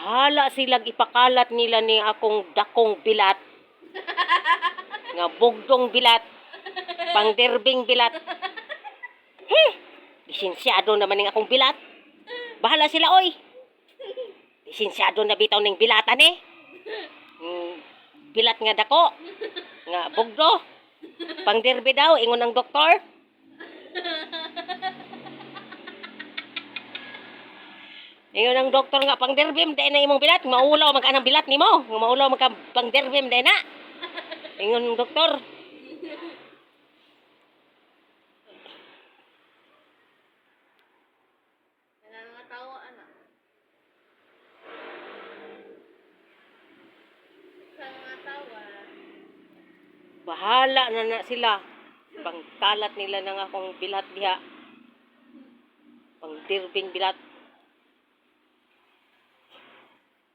Bahala silang ipakalat nila ni akong dakong bilat. Nga bugdong bilat. Pangderbing bilat. Lisensyado naman ning akong bilat. Bahala sila, oy. Lisensyado na bitaw ning bilatan eh. Bilat nga dako. Nga bugdo. Pangderbe daw, ingon ng doktor. Ingon ng doktor nga pangderbim dahil na imong bilat. Maulaw magka ng bilat nimo. Maulaw magka pangderbim dahil na. Ingon ng doktor. Nangangatawa, anak. Nangangatawa. Bahala na sila. Pangkalat nila ng akong bilat diha. Pangderbing bilat.